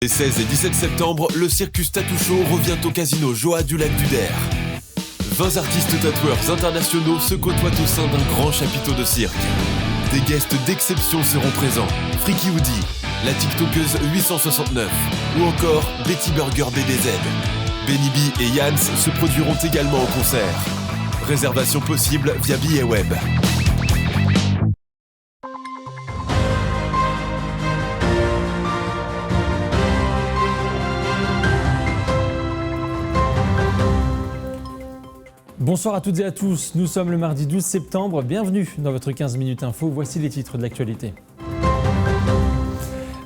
Les 16 et 17 septembre, le Circus Tattoo Show revient au casino Joa du Lac du Der. 20 artistes tatoueurs internationaux se côtoient au sein d'un grand chapiteau de cirque. Des guests d'exception seront présents. Freaky Woody, la TikTokeuse 869 ou encore Betty Burger BDZ. Benny B et Yans se produiront également au concert. Réservation possible via Billet Web. Bonsoir à toutes et à tous, nous sommes le mardi 12 septembre, bienvenue dans votre 15 minutes info, voici les titres de l'actualité.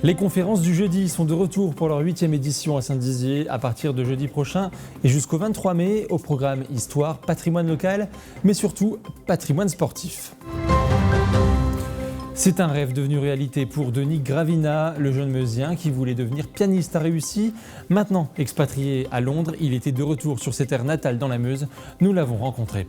Les conférences du jeudi sont de retour pour leur 8e édition à Saint-Dizier à partir de jeudi prochain et jusqu'au 23 mai au programme Histoire, patrimoine local, mais surtout patrimoine sportif. C'est un rêve devenu réalité pour Denis Gravina, le jeune Meusien qui voulait devenir pianiste a réussi. Maintenant expatrié à Londres, il était de retour sur ses terres natales dans la Meuse. Nous l'avons rencontré.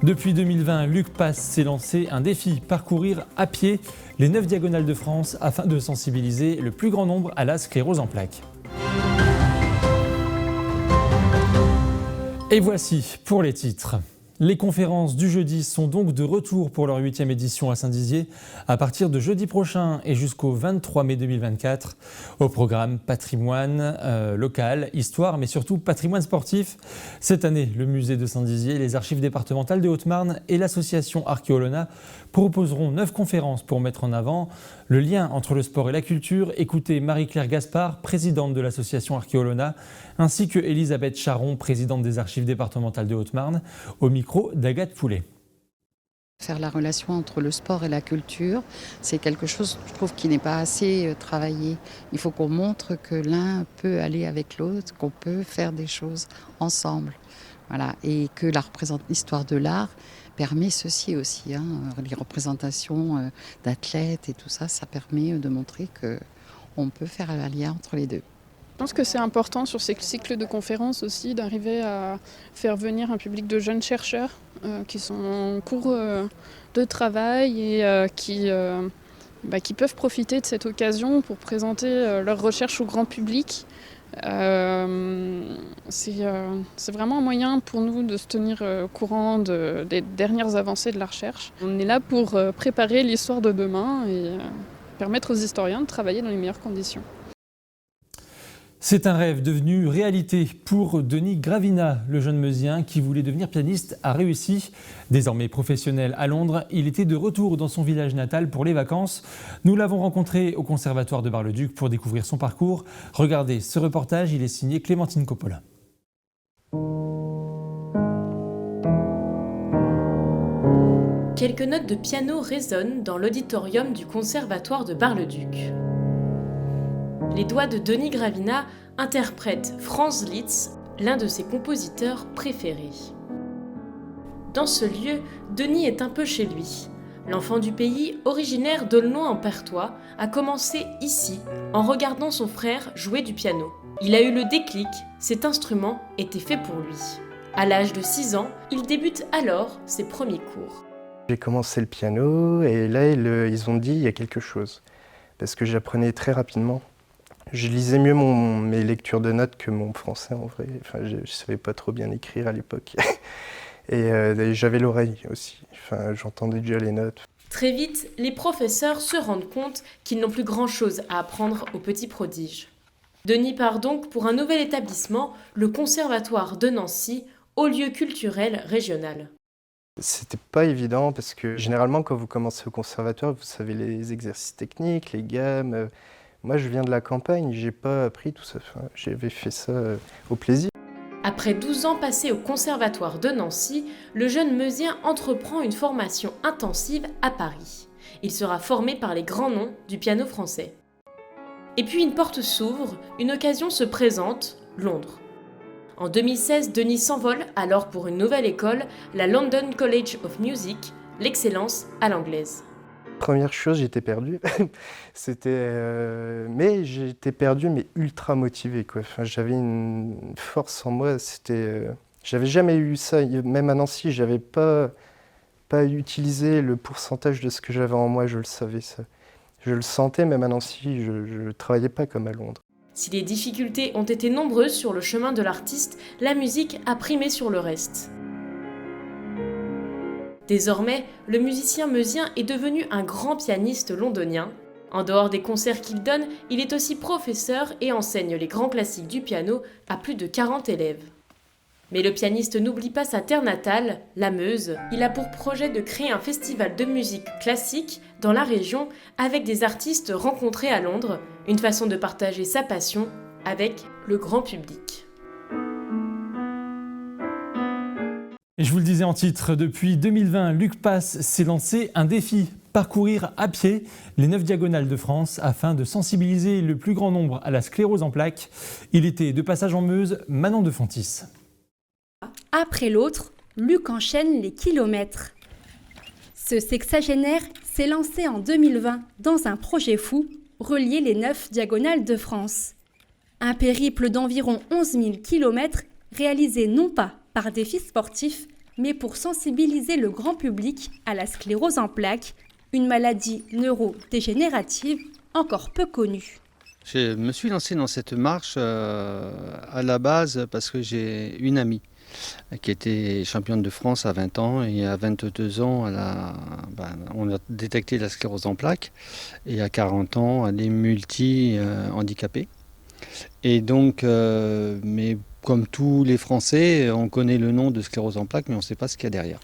Depuis 2020, Luc Passe s'est lancé un défi, parcourir à pied les 9 diagonales de France afin de sensibiliser le plus grand nombre à la sclérose en plaques. Et voici pour les titres. Les conférences du jeudi sont donc de retour pour leur 8e édition à Saint-Dizier à partir de jeudi prochain et jusqu'au 23 mai 2024. Au programme patrimoine local, histoire, mais surtout patrimoine sportif. Cette année, le musée de Saint-Dizier, les archives départementales de Haute-Marne et l'association Archéolona proposeront 9 conférences pour mettre en avant le lien entre le sport et la culture. Écoutez Marie-Claire Gaspard, présidente de l'association Archéolona, ainsi que Elisabeth Charon, présidente des archives départementales de Haute-Marne, au micro d'Agathe Poulet. Faire la relation entre le sport et la culture, c'est quelque chose, je trouve, qui n'est pas assez travaillé. Il faut qu'on montre que l'un peut aller avec l'autre, qu'on peut faire des choses ensemble. Voilà. Et que l'histoire de l'art permet ceci aussi. Les représentations d'athlètes et tout ça, ça permet de montrer qu'on peut faire un lien entre les deux. Je pense que c'est important sur ces cycles de conférences aussi d'arriver à faire venir un public de jeunes chercheurs qui sont en cours de travail et qui peuvent profiter de cette occasion pour présenter leurs recherches au grand public. C'est vraiment un moyen pour nous de se tenir au courant des dernières avancées de la recherche. On est là pour préparer l'histoire de demain et permettre aux historiens de travailler dans les meilleures conditions. C'est un rêve devenu réalité pour Denis Gravina, le jeune Meusien qui voulait devenir pianiste a réussi. Désormais professionnel à Londres, il était de retour dans son village natal pour les vacances. Nous l'avons rencontré au conservatoire de Bar-le-Duc pour découvrir son parcours. Regardez ce reportage, il est signé Clémentine Coppola. Quelques notes de piano résonnent dans l'auditorium du conservatoire de Bar-le-Duc. Les doigts de Denis Gravina interprètent Franz Liszt, l'un de ses compositeurs préférés. Dans ce lieu, Denis est un peu chez lui. L'enfant du pays, originaire d'Aulnoy en Perthois, a commencé ici, en regardant son frère jouer du piano. Il a eu le déclic, cet instrument était fait pour lui. À l'âge de 6 ans, il débute alors ses premiers cours. J'ai commencé le piano et là, ils ont dit il y a quelque chose. Parce que j'apprenais très rapidement. Je lisais mieux mes lectures de notes que mon français en vrai. Enfin, je ne savais pas trop bien écrire à l'époque. Et j'avais l'oreille aussi. Enfin, j'entendais déjà les notes. Très vite, les professeurs se rendent compte qu'ils n'ont plus grand-chose à apprendre aux petits prodiges. Denis part donc pour un nouvel établissement, le Conservatoire de Nancy, haut lieu culturel régional. C'était pas évident parce que généralement, quand vous commencez au conservatoire, vous savez les exercices techniques, les gammes. Moi, je viens de la campagne, j'ai pas appris tout ça. Enfin, j'avais fait ça au plaisir. Après 12 ans passés au Conservatoire de Nancy, le jeune Meusien entreprend une formation intensive à Paris. Il sera formé par les grands noms du piano français. Et puis une porte s'ouvre, une occasion se présente, Londres. En 2016, Denis s'envole alors pour une nouvelle école, la London College of Music, l'excellence à l'anglaise. Première chose, j'étais perdu. Mais j'étais perdu, mais ultra motivé, quoi. Enfin, j'avais une force en moi. J'avais jamais eu ça. Même à Nancy, j'avais pas utilisé le pourcentage de ce que j'avais en moi. Je le savais, ça. Je le sentais même à Nancy, je ne travaillais pas comme à Londres. Si les difficultés ont été nombreuses sur le chemin de l'artiste, la musique a primé sur le reste. Désormais, le musicien meusien est devenu un grand pianiste londonien. En dehors des concerts qu'il donne, il est aussi professeur et enseigne les grands classiques du piano à plus de 40 élèves. Mais le pianiste n'oublie pas sa terre natale, la Meuse. Il a pour projet de créer un festival de musique classique dans la région avec des artistes rencontrés à Londres, une façon de partager sa passion avec le grand public. Et je vous le disais en titre, depuis 2020, Luc Passe s'est lancé un défi, parcourir à pied les 9 diagonales de France afin de sensibiliser le plus grand nombre à la sclérose en plaques. Il était de passage en Meuse, Manon de Fontis. Après l'autre, Luc enchaîne les kilomètres. Ce sexagénaire s'est lancé en 2020 dans un projet fou, relier les 9 diagonales de France. Un périple d'environ 11 000 km réalisé non pas par défi sportif, mais pour sensibiliser le grand public à la sclérose en plaques, une maladie neurodégénérative encore peu connue. Je me suis lancé dans cette marche à la base parce que j'ai une amie qui était championne de France à 20 ans et à 22 ans, on a détecté la sclérose en plaques et à 40 ans, elle est multi-handicapée. Et donc, mais comme tous les Français, on connaît le nom de sclérose en plaques, mais on ne sait pas ce qu'il y a derrière.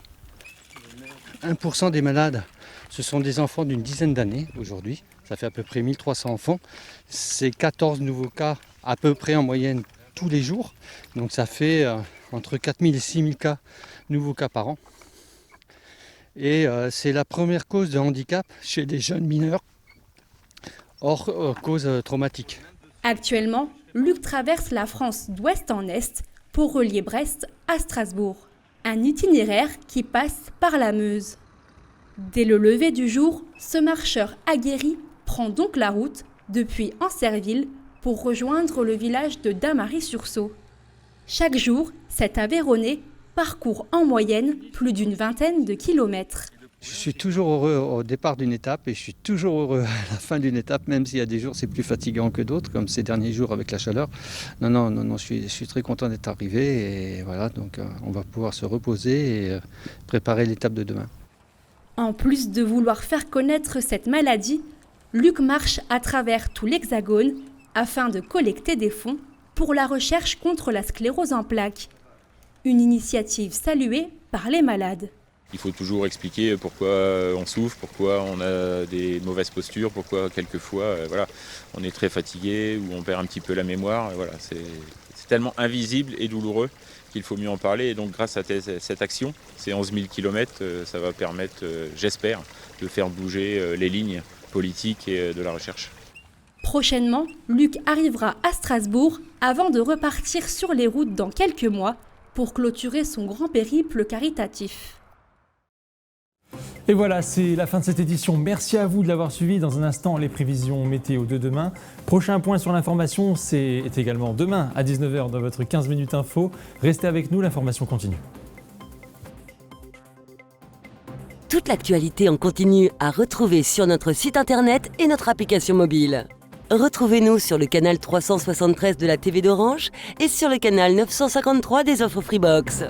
1% des malades, ce sont des enfants d'une dizaine d'années aujourd'hui. Ça fait à peu près 1300 enfants. C'est 14 nouveaux cas à peu près en moyenne tous les jours. Donc ça fait entre 4000 et 6000 nouveaux cas par an. Et c'est la première cause de handicap chez les jeunes mineurs, hors cause traumatique. Actuellement, Luc traverse la France d'ouest en est pour relier Brest à Strasbourg. Un itinéraire qui passe par la Meuse. Dès le lever du jour, ce marcheur aguerri prend donc la route depuis Ancerville pour rejoindre le village de Damary-sur-Saulx. Chaque jour, cet Aveyronais parcourt en moyenne plus d'une vingtaine de kilomètres. Je suis toujours heureux au départ d'une étape et je suis toujours heureux à la fin d'une étape, même s'il y a des jours c'est plus fatigant que d'autres, comme ces derniers jours avec la chaleur. Non, je suis très content d'être arrivé et voilà, donc on va pouvoir se reposer et préparer l'étape de demain. En plus de vouloir faire connaître cette maladie, Luc marche à travers tout l'Hexagone afin de collecter des fonds pour la recherche contre la sclérose en plaques. Une initiative saluée par les malades. Il faut toujours expliquer pourquoi on souffre, pourquoi on a des mauvaises postures, pourquoi quelquefois on est très fatigué ou on perd un petit peu la mémoire. Voilà, c'est tellement invisible et douloureux qu'il faut mieux en parler. Et donc grâce à cette action, ces 11 000 km, ça va permettre, j'espère, de faire bouger les lignes politiques et de la recherche. Prochainement, Luc arrivera à Strasbourg avant de repartir sur les routes dans quelques mois pour clôturer son grand périple caritatif. Et voilà, c'est la fin de cette édition. Merci à vous de l'avoir suivi. Dans un instant, les prévisions météo de demain. Prochain point sur l'information, c'est également demain à 19h dans votre 15 minutes info. Restez avec nous, l'information continue. Toute l'actualité en continu à retrouver sur notre site internet et notre application mobile. Retrouvez-nous sur le canal 373 de la TV d'Orange et sur le canal 953 des offres Freebox.